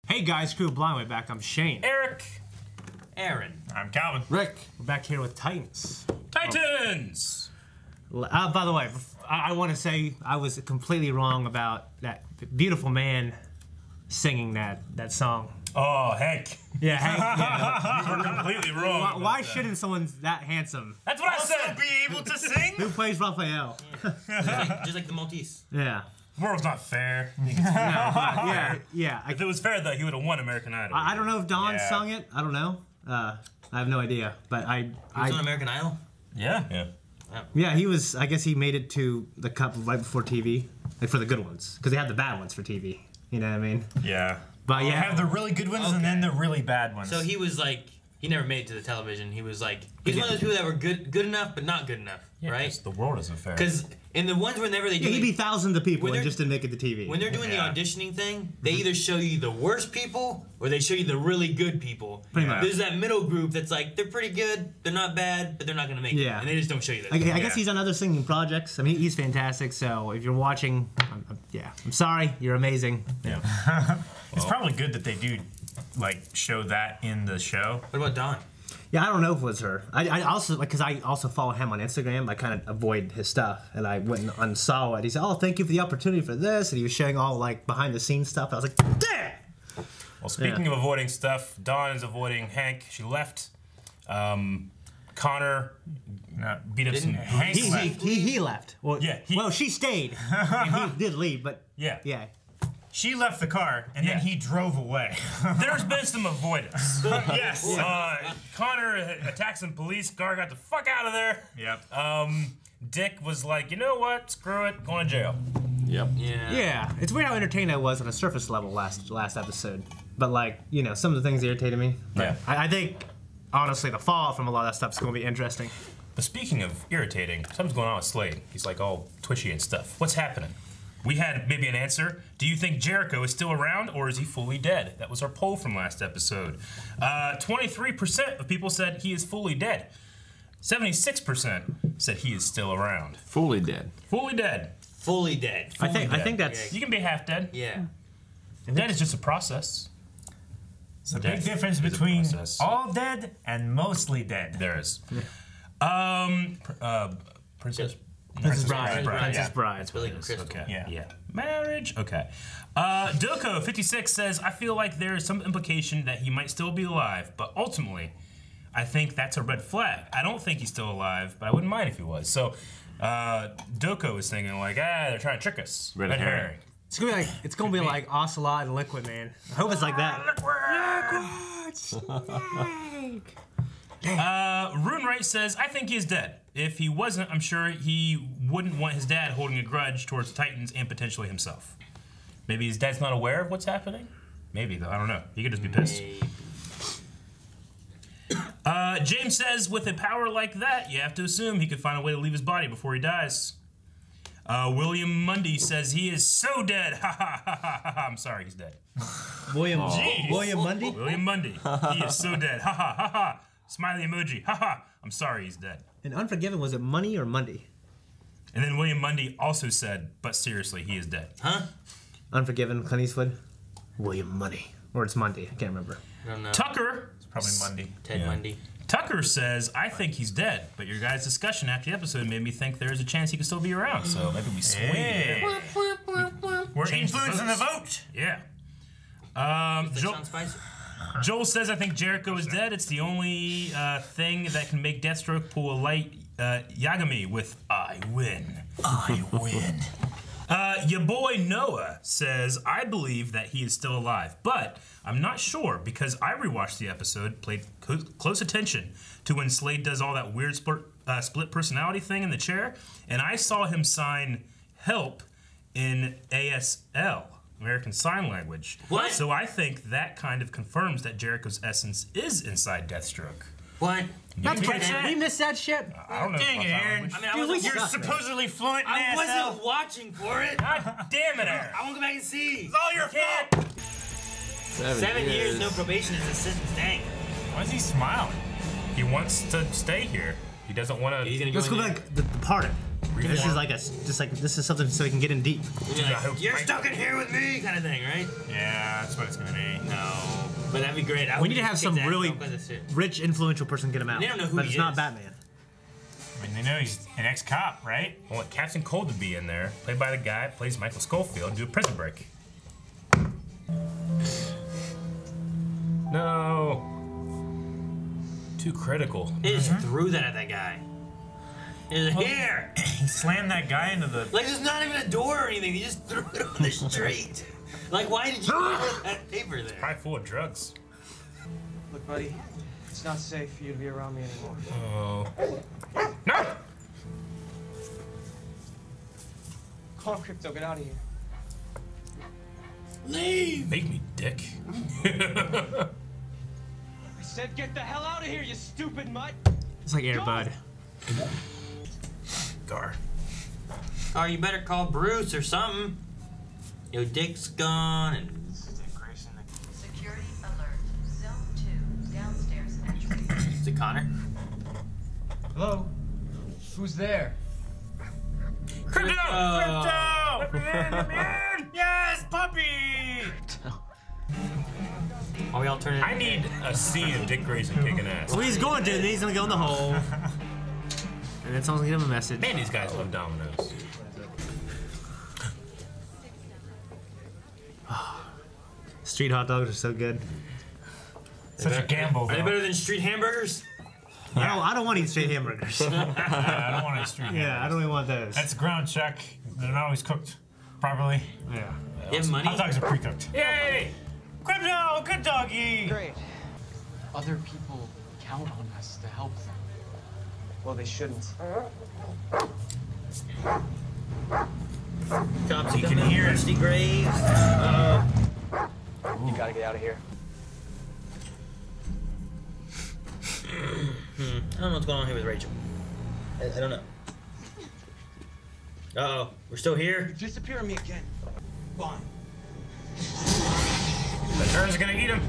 Hey guys, Crew Blindway back. I'm Shane. Eric. Aaron. I'm Calvin. Rick. We're back here with Titans. Titans! By the way, I want to say I was completely wrong about that beautiful man singing that song. Oh, Hank. Yeah, Hank. Yeah. You were completely wrong. Why shouldn't someone that handsome That's what I said. Be able to sing? who plays Raphael? Just like the Maltese. Yeah. World's not fair. Yeah. If it was fair, though, he would have won American Idol. I don't know if Don Yeah. sung it. I don't know. I have no idea. But He was on American Idol? Yeah. yeah, he was. I guess he made it to the cup right before TV, like for the good ones, because they had the bad ones for TV. You know what I mean? Yeah. But You yeah, have the really good ones and then the really bad ones. So he was like, he never made it to the television. He was like, he's one of those people that were good enough, but not good enough, right? The world isn't fair. Because in the ones whenever they do he'd be thousands of people When and they're- just didn't make it to TV. when they're doing Yeah. the auditioning thing, they either show you the worst people or they show you the really good people. Pretty much. There's that middle group that's like, they're pretty good, they're not bad, but they're not gonna make it. Yeah. And they just don't show you that. I guess he's on other singing projects. I mean, he's fantastic. So if you're watching, I'm sorry, you're amazing. Yeah. it's probably good that they do like show that in the show. What about Don? Yeah, I don't know if it was her. I also, because I also follow him on Instagram. I kind of avoid his stuff, and I went and unsaw it. He said, "Oh, thank you for the opportunity for this," and he was showing all like behind the scenes stuff. I was like, "Damn!" Well, speaking of avoiding stuff, Dawn is avoiding Hank. She left. Connor beat up some. Hank left. He left. Well, Yeah, well, she stayed, and he did leave, but Yeah. yeah. She left the car and then Yeah. he drove away. There's been some avoidance. Yes. Connor attacked some police. Gar got the fuck out of there. Yep. Dick was like, you know what? Screw it. Going to jail. Yep. Yeah. Yeah, it's weird how entertained I was on a surface level last episode, but like some of the things irritated me. Yeah. I think honestly the fallout from a lot of that stuff is going to be interesting. But speaking of irritating, something's going on with Slade. He's like all twitchy and stuff. What's happening? We had maybe an answer. Do you think Jericho is still around or is he fully dead? That was our poll from last episode. 23% of people said he is fully dead. 76% said he is still around. Fully dead. Fully dead. Fully dead. I think dead. that's You can be half dead. Yeah. Dead is just a process. It's a Death big difference is a between process. all dead and mostly dead. There is. Princess Bride. Princess Bride. That's Billy Crystal. Okay. Yeah. Marriage. Okay. Doko56 says, I feel like there is some implication that he might still be alive, but ultimately, I think that's a red flag. I don't think he's still alive, but I wouldn't mind if he was. So, Doko is thinking like, they're trying to trick us. Red herring. It's gonna be like Ocelot and Liquid Man. I hope it's like that. Rune Wright says, I think he is dead. If he wasn't, I'm sure he wouldn't want his dad holding a grudge towards the Titans and potentially himself. Maybe his dad's not aware of what's happening? Maybe, though. I don't know. He could just be pissed. James says, with a power like that, you have to assume he could find a way to leave his body before he dies. William Mundy says, he is so dead. Ha ha ha ha ha. I'm sorry, he's dead. William Jeez. Mundy. William Mundy. He is so dead. Ha ha ha ha. Smiley emoji. Ha ha. I'm sorry, he's dead. And Unforgiven, was it Money or Mundy? And then William Mundy also said, but seriously, he is dead. Huh? Unforgiven, Clint Eastwood. William Money, or it's Mundy. I can't remember. I don't know. Tucker. Probably Monday. Ted Bundy. Tucker says, I think he's dead, but your guys' discussion after the episode made me think there's a chance he could still be around, so maybe we swing. Hey. We're Change the influencing the votes. vote. Yeah. Does that sound spicy? Joel says, I think Jericho is dead. It's the only thing that can make Deathstroke pull a light Yagami with I win. I win. Your boy Noah says, I believe that he is still alive, but I'm not sure because I rewatched the episode, played close attention to when Slade does all that weird split personality thing in the chair, and I saw him sign help in ASL, American Sign Language. What? So I think that kind of confirms that Jericho's essence is inside Deathstroke. What? That's catch crazy. that? We missed that shit. I don't know. Dang about it, sign Aaron. language. I mean, Dude, You're suck, man. supposedly fluent in I ASL. wasn't watching for it. God damn it, Aaron. I want to go back and see. It's all your fault. 7 years, no probation is a sentence. Dang. Why is he smiling? He wants to stay here. He doesn't want to. He's gonna Let's go go in back. The Departed. This is like this is something so he can get in deep. You're stuck in here with me, kind of thing, right? Yeah, that's what it's gonna be. No, but that'd be great. We need to have some really rich, influential person get him out. They don't know who but he it's not is. Batman. I mean, they know he's an ex-cop, right? I want Captain Cold to be in there, played by the guy who plays Michael Schofield, do a prison break. No. Too critical. He just threw that at that guy. He's like, here! He slammed that guy into the. Like, there's not even a door or anything. He just threw it on the street. Like, why did you put that paper there? Probably full of drugs. Look, buddy, it's not safe for you to be around me anymore. Oh. No! Come on, Crypto, get out of here. Leave! Make me dick. I said get the hell out of here, you stupid mutt! It's like Air Bud. Gar. Or you better call Bruce or something. Your dick's gone and... Security alert. Zone 2, downstairs entry. Is it Connor? Hello? Who's there? Crypto! Let me in! Yes, puppy! Are we all turning? I need a scene of Dick Grayson kicking ass. Well, he's going to. Then he's gonna go in the hole. And then someone's gonna give him a message. Man, these guys love Domino's. Street hot dogs are so good. Such a gamble, Are they though. better than street hamburgers? I don't want to eat straight hamburgers. Yeah, I don't want to street. Yeah, I don't even want those. That's ground chuck. They're not always cooked properly. Yeah. You have money? Hot dogs are pre-cooked. Yay! Crypto, good doggy. Great. Other people count on us to help them. Well, they shouldn't. Cops You coming, can hear it. Rusty Graves. You gotta get out of here. I don't know what's going on here with Rachel. I don't know. Uh-oh, we're still here? Disappear on me again. Fine. The turn's gonna eat him.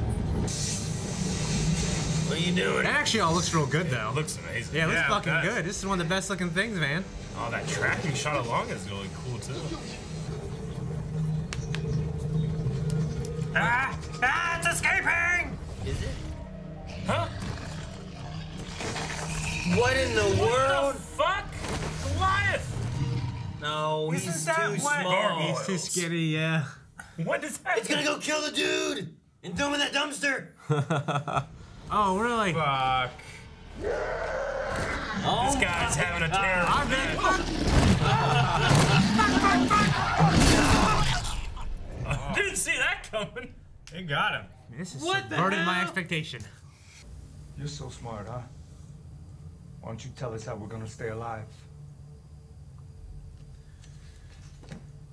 What are you doing? That actually all looks real good though. It looks amazing. Yeah, it looks it fucking does. good. This is one of the best looking things, man. Oh, that tracking shot along is really cool too. It's escaping! Is it? Huh? What in the world? Fuck? Goliath! No, Isn't he's that too what- small. He's too skinny, yeah. What is that? It's gonna go kill the dude and throw him in that dumpster. Oh, really? Fuck. Oh, This guy's having a terrible I bet. Didn't see that coming. They got him. This is What the subverted my hell? expectation. You're so smart, huh? Why don't you tell us how we're gonna stay alive?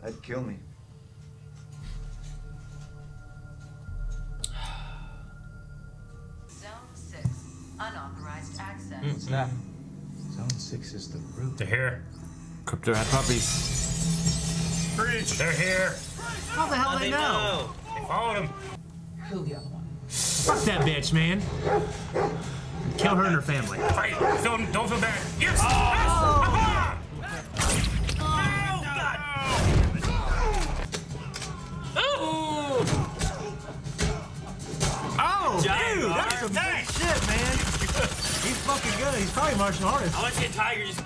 That'd kill me. Zone 6, unauthorized access. What's that? Zone 6 is the root. They're here. Crypto had puppies. Preach. They're here. How the hell how'd they know? They followed him. Fuck that bitch, man. Kill her and her family. Fight. Don't feel bad. Yes. Ah! Oh, Giant dude, that's arm. some good shit, man. He's fucking good. He's probably martial artist. I want to see a tiger just.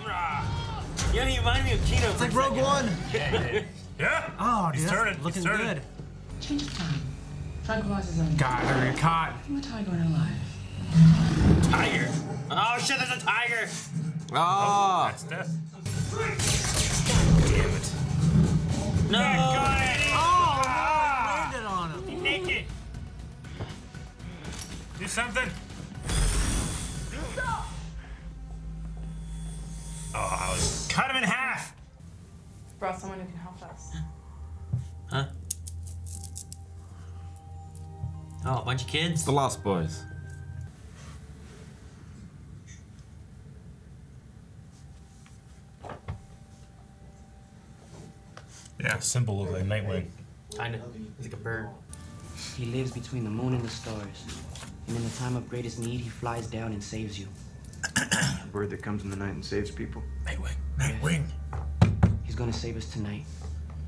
You know, he reminded me of Kino. It's like Rogue One. Yeah. Oh, dude, He's that's turning. He's looking turning. good. Change of plan. Tranquilize zone. God, they're gonna get caught. We're tiger and alive. Tiger. Oh shit, there's a tiger. Ah! That's death. Damn it. No. Got it. Oh, landed on him. Naked. Do something. Oh, I was. Cut him in half. Brought someone who can help us. Huh? Oh, a bunch of kids. The Lost Boys. Yeah. Symbol of a Nightwing. Kind of. He's like a bird. He lives between the moon and the stars. And in the time of greatest need, he flies down and saves you. A bird that comes in the night and saves people. Nightwing. Nightwing. gonna save us tonight,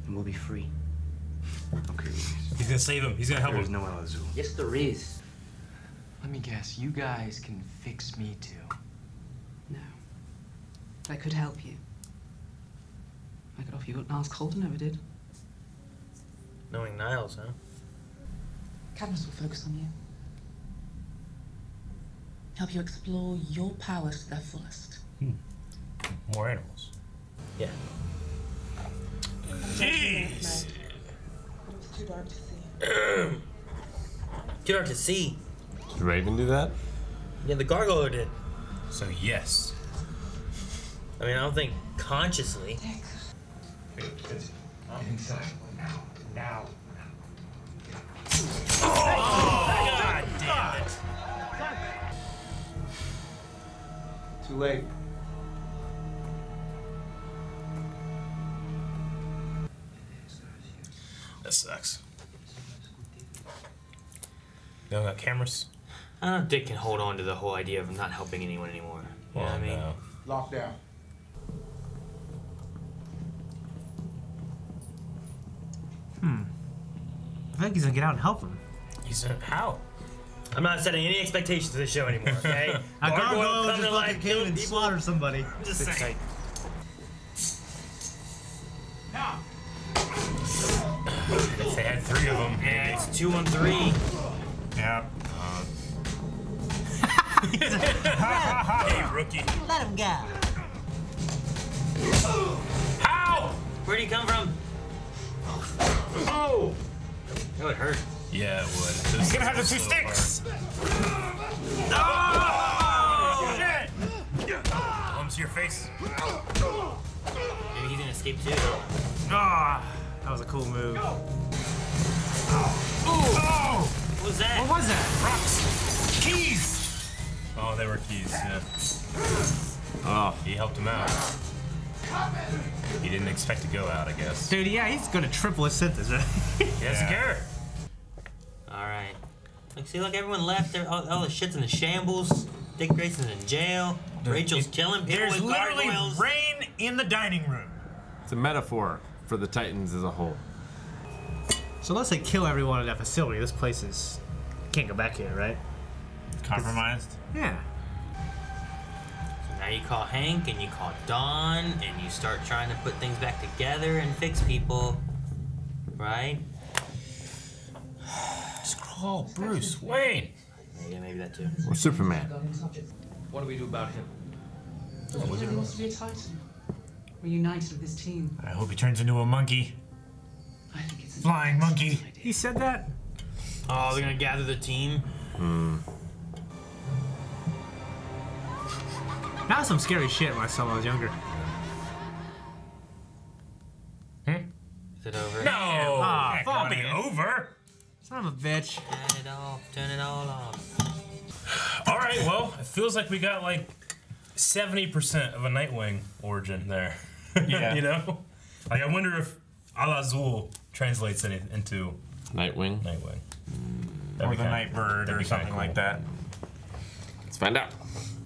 and we'll be free. Okay. He's gonna save him. He's gonna help There's him. no Al Azul. Yes, there is. Let me guess, you guys can fix me too. No. I could help you. I could offer you what Niles Colton never did. Knowing Niles, huh? Cadmus will focus on you. Help you explore your powers to their fullest. More animals. Yeah. Jeez. But it was too dark to see. Too dark to see. Did Raven do that? Yeah, the gargoyle did. So yes. I mean, I don't think consciously. Get inside. Now. God damn it. Too late. That sucks. They don't got cameras? I don't know if Dick can hold on to the whole idea of not helping anyone anymore. You know what I mean? No. Lockdown. I think he's gonna get out and help him. He's how? I'm not setting any expectations to this show anymore, okay? A gargoyle come just to life, fucking kill came and people. slaughtered somebody. I'm just saying. If they had 3 of them. Yeah, it's 2 on 3. Yeah. Hey, rookie. Let him go. How? Where'd he come from? Oh! That would hurt. Yeah, it would. He's gonna have the 2 sticks. Oh! Shit! Bumps your face. Maybe he's gonna escape too. Ah, that was a cool move. Oh! What was that? What was that? Rocks! Keys! Oh, they were keys, yeah. Oh, he helped him out. He didn't expect to go out, I guess. Dude, yeah, he's gonna triple his sentence, right? He doesn't care. Alright. Like, see, look, everyone left. All the shit's in the shambles. Dick Grayson's in jail. Rachel's killing people There's with literally gargoyles. rain in the dining room. It's a metaphor for the Titans as a whole. So unless they kill everyone at that facility, this place is can't go back here, right? Compromised. Yeah. So now you call Hank and you call Dawn and you start trying to put things back together and fix people. Right? Just call Bruce Wayne. Yeah, maybe that too. Or Superman. What do we do about him? He wants to be a Titan. We're united with this team. I hope he turns into a monkey. I think it's a Flying monkey. He said that? Oh, they're gonna gather the team? That was some scary shit when I saw when I was younger. Is it over? No! Ah, Heck, fuck won't be it. over. Son of a bitch. Turn it off. Turn it all off. All right, well, it feels like we got like 70% of a Nightwing origin there. Yeah. You know? Like, I wonder if Al Azul translates into Nightwing. Nightwing. Or the Nightbird or something like that. Let's find out.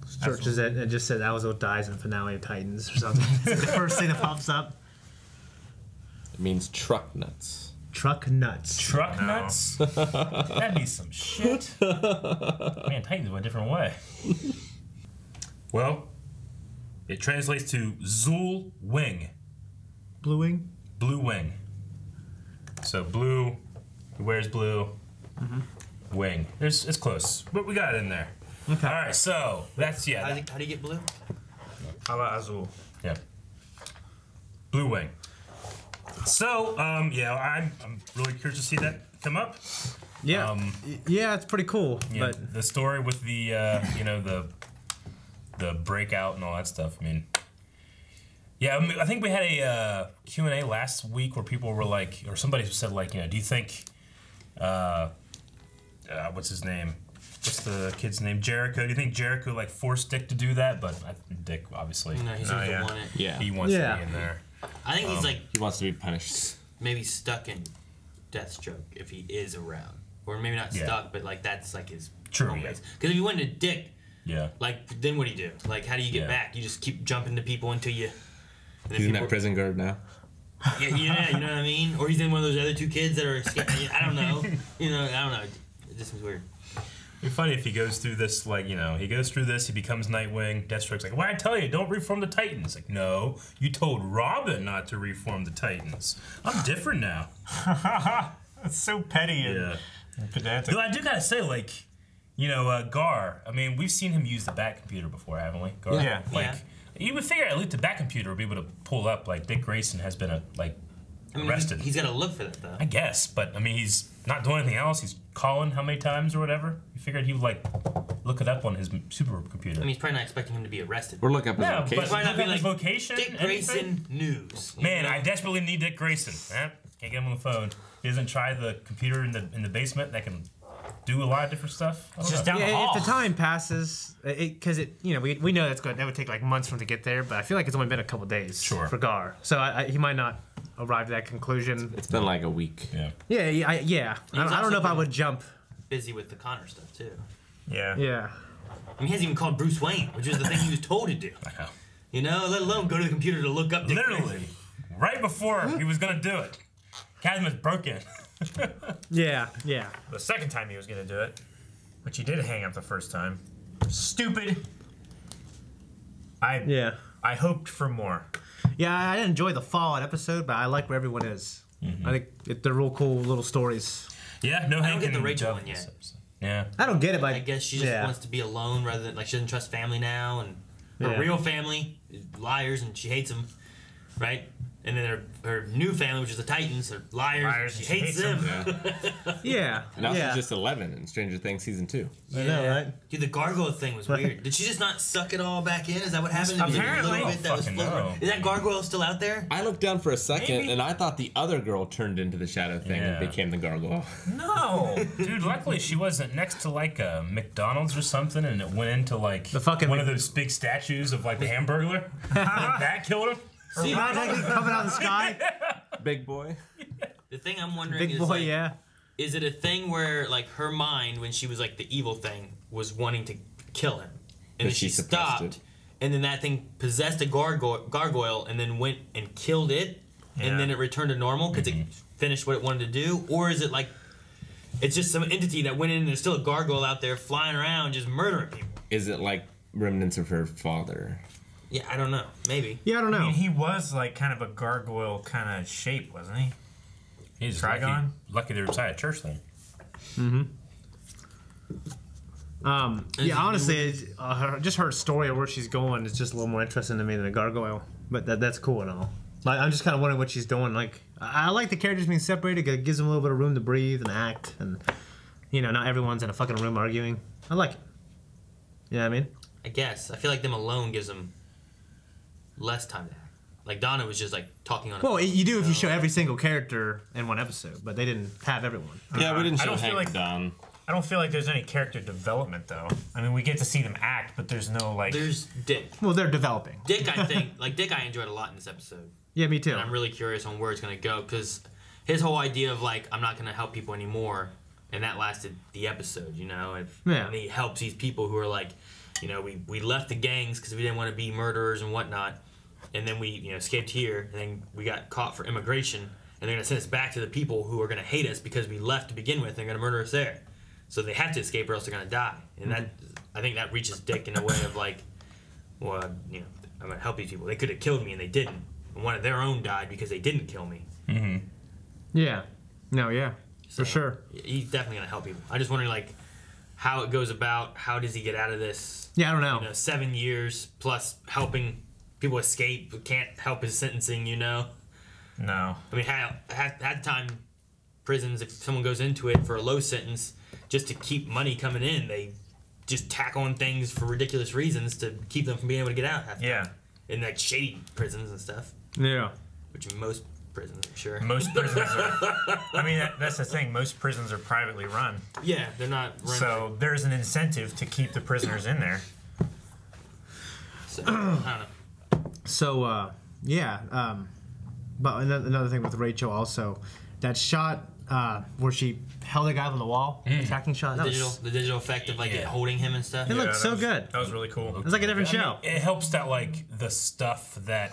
Searches it and just said that was what dies in the finale of Titans or something. It's the first thing that pops up. It means truck nuts. Truck nuts. Truck nuts? That'd be some shit. Man, Titans went a different way. Well, it translates to Zul Wing. Blue wing? Blue wing. So blue, he wears blue, wing. It's close, but we got it in there. Okay. All right, so that's, How do you get blue? Ala Azul. yeah. Blue wing. So, yeah, I'm really curious to see that come up. Yeah. Yeah, it's pretty cool. Yeah, But the story with the, you know, the breakout and all that stuff. I mean, yeah, I think we had a Q&A last week where people were like, or somebody said like, you know, do you think, what's his name? What's the kid's name? Jericho. Do you think Jericho like forced Dick to do that? But Dick obviously, No, he seems to want it. Yeah. he wants to Yeah. be in there. I think he's like He wants to be punished. maybe stuck in Deathstroke if he is around, or maybe not Yeah. stuck, but like that's like his True, home yeah. base. Because if you went to Dick, Yeah. like then what do you do? Like how do you get Yeah. back? You just keep jumping to people until you And then He's in that people- prison guard now. Yeah, you know what I mean? Or he's in one of those other two kids that are escaping. I don't know. You know, I don't know. It just seems weird. It'd be funny if he goes through this, like, you know, he goes through this, he becomes Nightwing, Deathstroke's like, why I tell you, don't reform the Titans. Like, no, you told Robin not to reform the Titans. I'm different now. That's so petty and pedantic. Though I do gotta say, like, you know, Gar, I mean, we've seen him use the Bat computer before, haven't we? Gar? Yeah. Like, you would figure at least the Bat computer would be able to pull up, like, Dick Grayson has been, arrested. He's got to look for that, though. I guess, but, I mean, he's not doing anything else. He's calling how many times or whatever. You figured he would, like, look it up on his supercomputer. I mean, he's probably not expecting him to be arrested. Or look up his Yeah, location. but Might not be his like vocation. Dick Grayson anything? News. Man, I desperately need Dick Grayson. Can't get him on the phone. He doesn't try the computer in the basement that can do a lot of different stuff. I don't Just know. down the hall. If the time passes, because we know that would take like months for him to get there, but I feel like it's only been a couple days for Gar, so he might not arrive at that conclusion. It's been like a week. Yeah. Yeah. I don't know if I would jump. Busy with the Connor stuff too. Yeah. Yeah. I mean, he hasn't even called Bruce Wayne, which is the thing he was told to do. I know. You know, let alone go to the computer to look up Dick Literally, Grayson. right before he was gonna do it, Cadmus broke in. Yeah. The second time he was going to do it, which he did hang up the first time. Stupid. I hoped for more. Yeah, I didn't enjoy the Fallout episode, but I like where everyone is. I think they're real cool little stories. Yeah, no I don't Hank get the and Rachel Dove one yet. this episode. Yeah. I don't get it, but I guess she just wants to be alone rather than, like, she doesn't trust family now, and her real family is liars and she hates them, right? And then her new family, which is the Titans, are liars and she hates them. Yeah. Now she's just 11 in Stranger Things season 2. I know, right? Dude, the gargoyle thing was weird. Did she just not suck it all back in? Is that what happened? Apparently. A little bit that was Fucking floating. no. Is that gargoyle still out there? I looked down for a second Maybe. and I thought the other girl turned into the shadow thing and Yeah. became the gargoyle. No, dude. Luckily, she wasn't next to like a McDonald's or something, and it went into like The fucking one of those big statues of like the Hamburglar. That killed him. See, coming out of the sky. Big boy. The thing I'm wondering Big is, boy, like, yeah. is it a thing where, like, her mind, when she was like the evil thing, was wanting to kill him, and then But she she suppressed stopped, it. and then that thing possessed a gargoyle, and then went and killed it, and then it returned to normal because it finished what it wanted to do, or is it like it's just some entity that went in and there's still a gargoyle out there flying around just murdering people? Is it like remnants of her father? Yeah, I don't know. Maybe. Yeah, I don't know. I mean, he was like kind of a gargoyle kind of shape, wasn't he? He's Trigon? lucky they're inside a church thing. Yeah, honestly, just her story of where she's going is just a little more interesting to me than a gargoyle. But that's cool and all. Like, I'm just kind of wondering what she's doing. Like, I like the characters being separated. It gives them a little bit of room to breathe and act, and not everyone's in a fucking room arguing. I like it. You know what I mean? I guess. I feel like them alone gives them less time to act. Like, Donna was just, like, talking on a Well, you do if you show every single character in one episode, but they didn't have everyone. Yeah, we didn't I show don't feel Hank like- Don. I don't feel like there's any character development though. I mean, we get to see them act, but there's no like. There's Dick. Well, they're developing. Dick, I think, Dick I enjoyed a lot in this episode. Yeah, me too. And I'm really curious on where it's going to go, because his whole idea of, like, I'm not going to help people anymore, and that lasted the episode, and he helps these people who are like, we left the gangs because we didn't want to be murderers and whatnot, and then we escaped here, and then we got caught for immigration, and they're going to send us back to the people who are going to hate us because we left to begin with, and they're going to murder us there. So they have to escape or else they're going to die. And that, I think that reaches Dick in a way of like, well, I'm going to help these people. They could have killed me and they didn't. And one of their own died because they didn't kill me. Mm-hmm. Yeah. No, yeah. For sure. He's definitely going to help people. I'm just wondering, like, how it goes about. How does he get out of this? Yeah, I don't know. 7 years plus helping people escape who can't help his sentencing, No. I mean, had time prisons, if someone goes into it for a low sentence, just to keep money coming in, they just tack on things for ridiculous reasons to keep them from being able to get out. Yeah. In like shady prisons and stuff. Yeah. Which most prisons, I'm sure. Most prisons are. I mean, that's the thing. Most prisons are privately run. Yeah, they're not. So there's an incentive to keep the prisoners in there. So, I don't know. So, but another thing with Rachel also, that shot where she held a guy on the wall, the tracking shot. The digital effect of like it holding him and stuff. It looked so good. That was really cool. It's like a different show. It helps that like the stuff that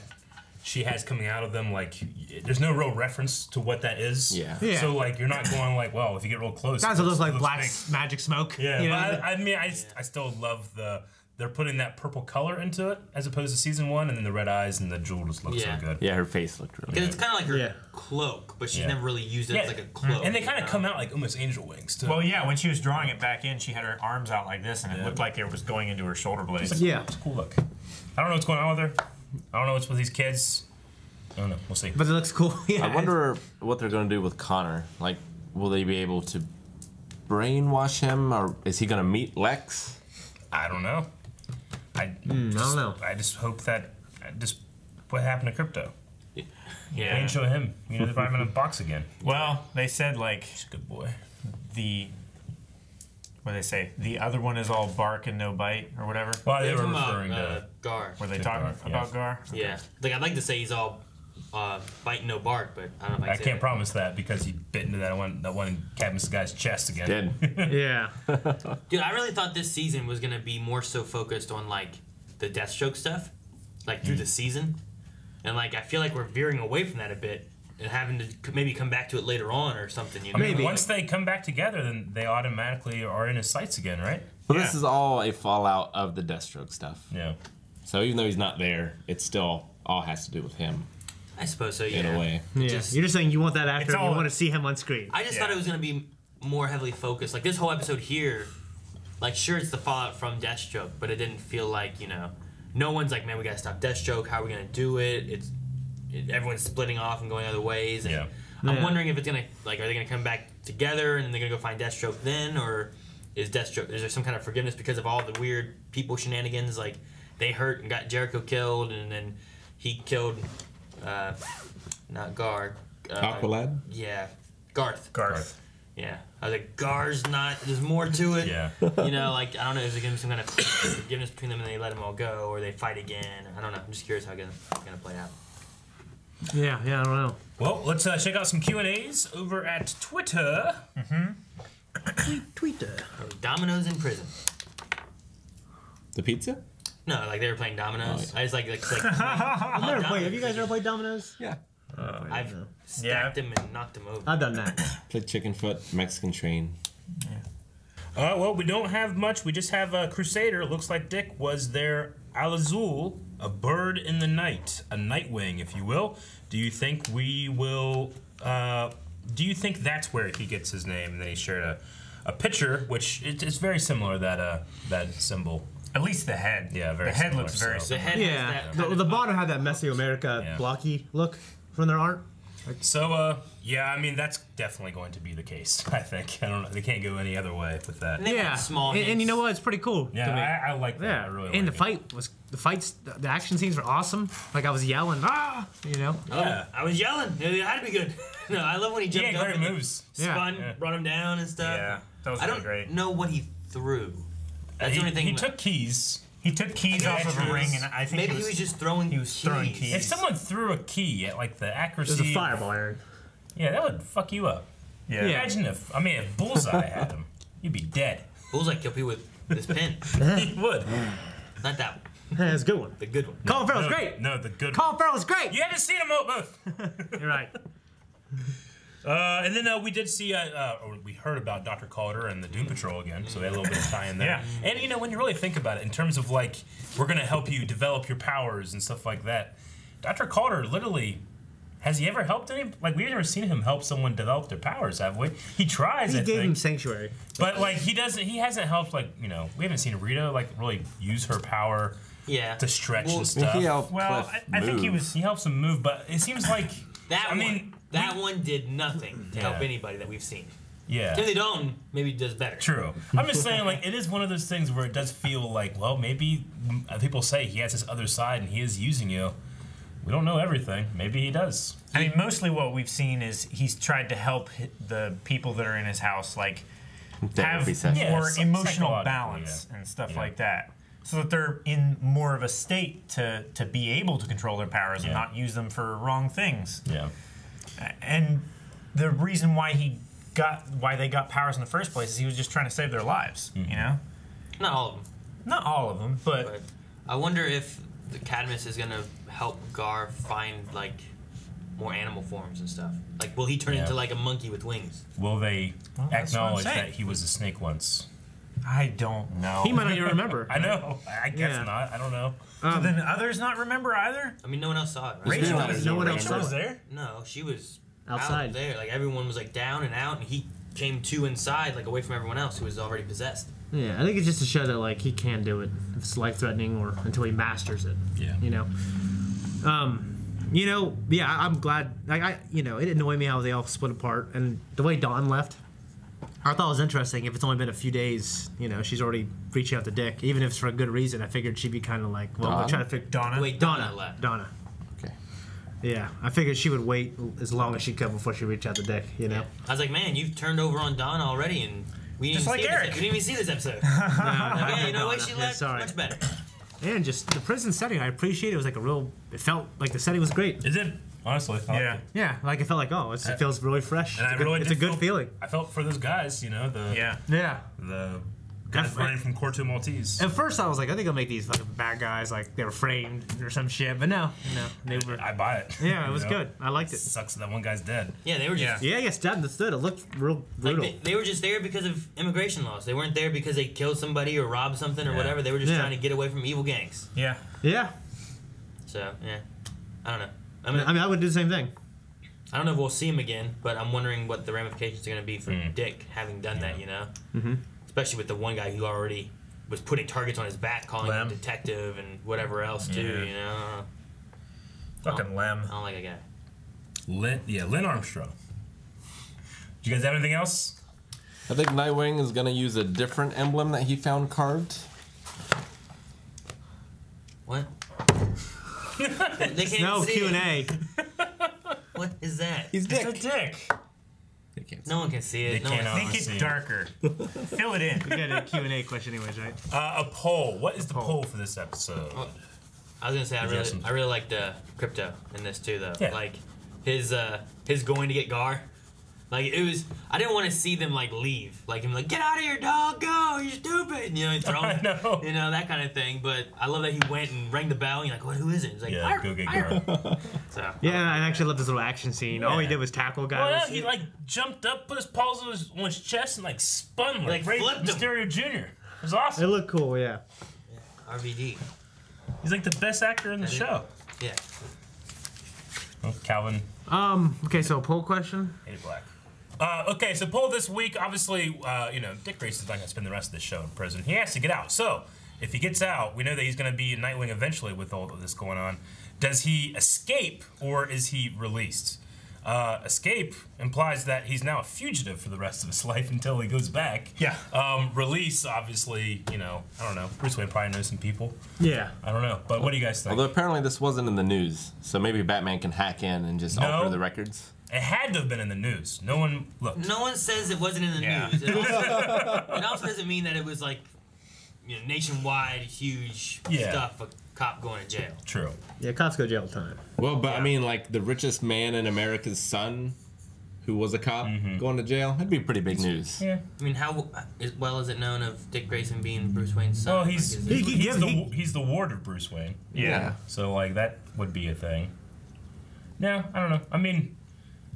she has coming out of them, like, there's no real reference to what that is. Yeah. So, like, you're not going like, well, if you get real close. Guys, it looks like black big. magic smoke. Yeah, you know? but I mean, I still love they're putting that purple color into it as opposed to season 1, and then the red eyes and the jewel just looks so good. Yeah, her face looked really good. It's kind of like her cloak, but she's never really used it as like a cloak. And they kind of come out like almost angel wings, too. Well, yeah, when she was drawing it back in, she had her arms out like this, and it looked like it was going into her shoulder blades. It's a cool look. I don't know what's going on with her. I don't know what's with these kids. I don't know. We'll see. But it looks cool. Yeah. I wonder what they're going to do with Connor. Like, will they be able to brainwash him, or is he going to meet Lex? I don't know. I don't know. I just hope that what happened to Crypto. Yeah. They didn't show him. You know, they're probably in a box again. Well, they said like he's a good boy. What do they say? The other one is all bark and no bite, or whatever. Well, they were referring to Gar. Were they talking about Gar? Okay. Yeah. Like I'd like to say he's all bite no bark, but I don't know if I can't promise that because he bit into that one Cadmus guy's chest again. Yeah. Dude, I really thought this season was gonna be more so focused on like the Deathstroke stuff, like through the season, and like I feel like we're veering away from that a bit and having to maybe come back to it later on or something. You know? I mean, once they come back together, then they automatically are in his sights again, right? But this is all a fallout of the Deathstroke stuff. Yeah. So even though he's not there, it still all has to do with him. I suppose so. Yeah. In a way. Yeah. You're just saying you want that actor. You want to see him on screen. I just thought it was gonna be more heavily focused. Like this whole episode here, like sure it's the fallout from Deathstroke, but it didn't feel like no one's like, man, we gotta stop Deathstroke. How are we gonna do it? Everyone's splitting off and going other ways. And I'm wondering if it's gonna are they gonna come back together and they're gonna go find Deathstroke then, or is there some kind of forgiveness because of all the weird people shenanigans? Like they hurt and got Jericho killed, and then he killed not Gar. Aqualad? Yeah, Garth. Garth. Yeah, I was like, Gar's not. There's more to it. Yeah. You know, like I don't know. Is there gonna be some kind of forgiveness between them and they let them all go, or they fight again? I don't know. I'm just curious how it's gonna play out. Yeah, I don't know. Well, let's check out some Q&As over at Twitter. Twitter. Domino's in prison. The pizza? No, like they were playing dominoes. Oh, I was like I've never played. Have you guys ever played dominoes? Yeah. I've stacked him and knocked him over. I've done that. Played Chicken Foot, Mexican Train. Well, we don't have much. We just have a Crusader. It looks like Dick was their Al-Azul, a bird in the night, a Nightwing, if you will. Do you think we will? Do you think that's where he gets his name? And then he shared a picture, which it's very similar that symbol. At least the head. Yeah, very. The head similar, looks very The similar. head has that The bottom had that Mesoamerica blocky look from their art. So, yeah, I mean, that's definitely going to be the case, I think. I don't know. They can't go any other way with that. And they got small and you know what? It's pretty cool. Yeah, to me. I like that. Yeah, I really and like the fight was the action scenes were awesome. Like I was yelling, you know. Oh, I was yelling. It had to be good. No, I love when he jumped up great and moves. spun, brought him down and stuff. Yeah, that was I really don't great. know what he threw. That's the only thing. He took keys. He took keys off of a ring, and I think maybe he was just throwing. He was throwing keys. If someone threw a key at like the accuracy, There's a fireball, Aaron. Yeah, that would fuck you up. Yeah. Imagine if Bullseye had him, you'd be dead. Bullseye killed people with this pin. He would. Not that one. That's a good one. The good one. Colin Farrell's great. No, the good Colin Farrell's great. You haven't seen them both. You're right. And then we did see, or we heard about Dr. Calder and the Doom Patrol again, so we had a little bit of tie in there. Yeah. And when you really think about it, in terms of like, we're going to help you develop your powers and stuff like that, Dr. Calder literally, has he ever helped any? Like, we've never seen him help someone develop their powers, have we? He tries, He I gave think. him Sanctuary. But like, he hasn't helped, like, we haven't seen Rita, like, really use her power to stretch and stuff. He helped I think he helps him move, but it seems like, that one did nothing to help anybody that we've seen. Yeah. Timothy Dalton maybe does better. True. I'm just saying, like, it is one of those things where it does feel like, well, maybe people say he has this other side and he is using you. We don't know everything. Maybe he does. I mean, mostly what we've seen is he's tried to help the people that are in his house, like, have more emotional balance and stuff like that. So that they're in more of a state to be able to control their powers and not use them for wrong things. Yeah. And the reason why they got powers in the first place is he was just trying to save their lives, you know? Not all of them. Not all of them, but I wonder if the Cadmus is gonna help Gar find like more animal forms and stuff. Like, will he turn into like a monkey with wings? Will they acknowledge that he was a snake once? I don't know. He might not even remember. I know. I guess not. I don't know. Do then others not remember either? I mean, no one else saw it. Right? Rachel, no one else was saw there. No, she was outside out there. Like everyone was like down and out, and he came to inside, like away from everyone else who was already possessed. Yeah, I think it's just to show that like he can do it if it's life threatening or until he masters it. Yeah. You know. Yeah, I'm glad. Like it annoyed me how they all split apart, and the way Dawn left. I thought it was interesting. If it's only been a few days, she's already reaching out to Dick, even if it's for a good reason. I figured she'd be kind of like, well, we'll try to figure Donna. Wait, Donna left. Donna. Okay. Yeah, I figured she would wait as long as she could before she reached out to Dick. I was like, man, you've turned over on Donna already, and we didn't even see this episode. Yeah, the way she left, much better. And just the prison setting, I appreciate it. It was like it felt like the setting was great. It did. Honestly, yeah, like it felt like it feels really fresh. And it's a good feeling. I felt for those guys, the guys running from Corto Maltese. At first, I was like, I think I'll make these fucking bad guys like they were framed or some shit, but no, they were. I buy it. Yeah, it was good. I liked it. Sucks that one guy's dead. Yeah, they were just. Yeah, stabbed and stood. It looked real brutal. Like they were just there because of immigration laws. They weren't there because they killed somebody or robbed something or whatever. They were just trying to get away from evil gangs. Yeah. Yeah. So I don't know. I mean, I would do the same thing. I don't know if we'll see him again, but I'm wondering what the ramifications are going to be for Dick having done that, Mm-hmm. Especially with the one guy who already was putting targets on his back, calling him detective and whatever else, too, Fucking Lem. I don't like that guy. Lynn Armstrong. Do you guys have anything else? I think Nightwing is going to use a different emblem that he found carved. What? They can't see Q&A. What is that? He's Dick. It's a dick. No one can see it. Make it darker. Fill it in. We got a Q&A question anyways, right? A poll. What is the poll for this episode? Well, I was gonna say I really like the Crypto in this too, though. Yeah. Like his going to get Gar. Like it was, I didn't want to see them like leave, like him like get out of here, dog, go, you're stupid, and throw him, that kind of thing. But I love that he went and rang the bell. And you're like, what? Who is it? He's like, go get Gar. So yeah, I actually love this little action scene. All he did was tackle guys. Oh yeah, he like jumped up, put his paws on his chest, and like spun like Rey Mysterio Jr. It was awesome. It looked cool, yeah. RVD. He's like the best actor in the show. Yeah. Oh, Calvin. Okay, so poll question. Hey, Black. Okay, so poll this week. Obviously, Dick Grayson is not going to spend the rest of the show in prison. He has to get out. So, if he gets out, we know that he's going to be in Nightwing eventually with all of this going on. Does he escape or is he released? Escape implies that he's now a fugitive for the rest of his life until he goes back. Yeah. Release, obviously, I don't know. Bruce Wayne probably knows some people. Yeah. I don't know. But what do you guys think? Although apparently this wasn't in the news, so maybe Batman can hack in and just alter the records. It had to have been in the news. No one looked. No one says it wasn't in the news. It also doesn't mean that it was like, nationwide, huge stuff. A cop going to jail. True. Yeah, cops go to jail all the time. Well, but I mean, like the richest man in America's son, who was a cop, going to jail. That'd be pretty big news. Yeah. I mean, how well is it known of Dick Grayson being Bruce Wayne's son? Well, he's the ward of Bruce Wayne. Yeah. So like that would be a thing. No, I don't know. I mean,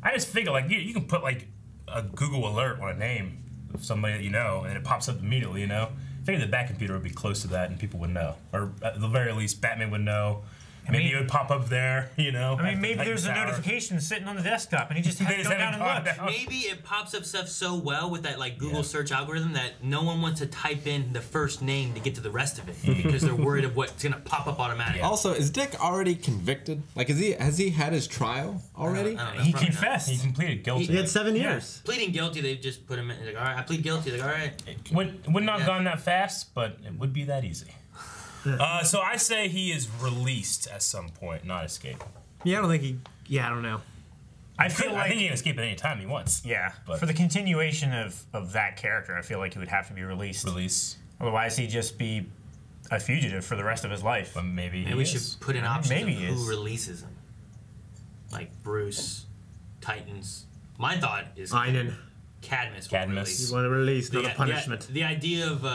I just figure like you can put like a Google alert on a name of somebody that you know, and it pops up immediately. I figure the Batcomputer would be close to that, and people would know, or at the very least, Batman would know. Maybe it would pop up there, I mean, maybe there's a notification sitting on the desktop, and he just has to go down and look. Maybe it pops up stuff so well with that like Google search algorithm that no one wants to type in the first name to get to the rest of it because they're worried of what's gonna pop up automatically. Also, is Dick already convicted? Like, has he had his trial already? I don't know, he confessed. He completed guilty. He had 7 years. Pleading guilty, they just put him in. Like, all right, I plead guilty. Like, all right. It would not have gone that fast, but it would be that easy. So I say he is released at some point, not escape. Yeah, I don't think he. Yeah, I don't know. I think he can escape at any time he wants. Yeah, but for the continuation of that character, I feel like he would have to be released. Otherwise, he'd just be a fugitive for the rest of his life. But maybe we should put an option of who releases him. Like Bruce, Titans. My thought is Cadmus. Cadmus. You want to release, not a punishment. The idea of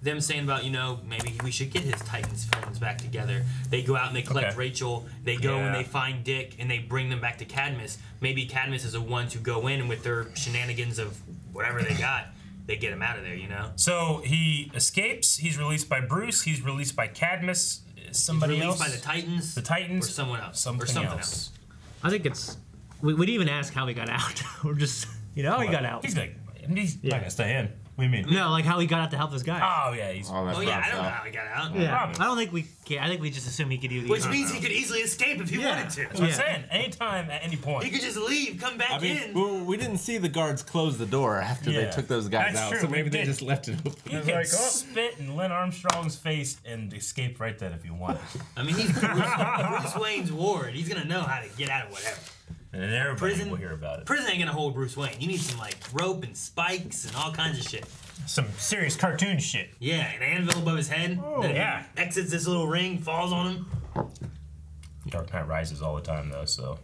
them saying about, maybe we should get his Titans friends back together. They go out and they collect Rachel. They go and they find Dick and they bring them back to Cadmus. Maybe Cadmus is the ones who go in and with their shenanigans of whatever they got, they get him out of there, So he escapes. He's released by Bruce. He's released by Cadmus. Somebody else? By the Titans. The Titans. Or someone else. Something else. I think it's... We didn't even ask how he got out. We're just... how he got out. He's not going to stay in. What do you mean? No, like how he got out to help this guy. Oh, yeah. I don't know how he got out. Yeah. I don't think we care. I think we just assume he could either... Which means he could easily escape if he wanted to. That's what I'm saying. Anytime, at any point. He could just leave, come back in. Well, we didn't see the guards close the door after they took those guys out, so maybe they just left it open. You could spit in Lynn Armstrong's face and escape right then if you want. I mean, he's Bruce Wayne's ward. He's going to know how to get out of whatever. And then everybody will hear about it. Prison ain't gonna hold Bruce Wayne. You need some rope and spikes and all kinds of shit. Some serious cartoon shit. Yeah, an anvil above his head. Oh, yeah. Exits this little ring, falls on him. Dark Knight rises all the time though, so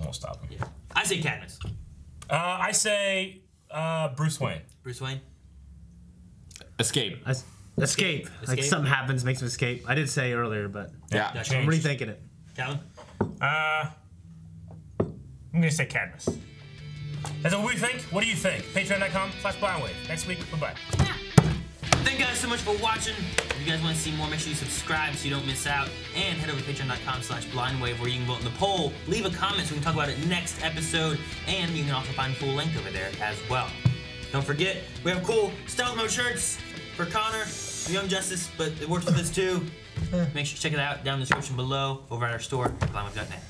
won't stop him. Yeah. I say Cadmus. I say Bruce Wayne. Bruce Wayne. Escape. Escape. Like something happens, makes him escape. I did say earlier, but yeah, I'm rethinking it. Calvin. I'm gonna say Cadmus. That's what we think. What do you think? Patreon.com/BlindWave. Next week. Bye-bye. Thank you guys so much for watching. If you guys want to see more, make sure you subscribe so you don't miss out. And head over to patreon.com/blindwave where you can vote in the poll. Leave a comment so we can talk about it next episode. And you can also find the full link over there as well. Don't forget, we have cool stealth mode shirts for Connor, Young Justice, but it works with us too. Make sure you check it out down in the description below over at our store, blindwave.net.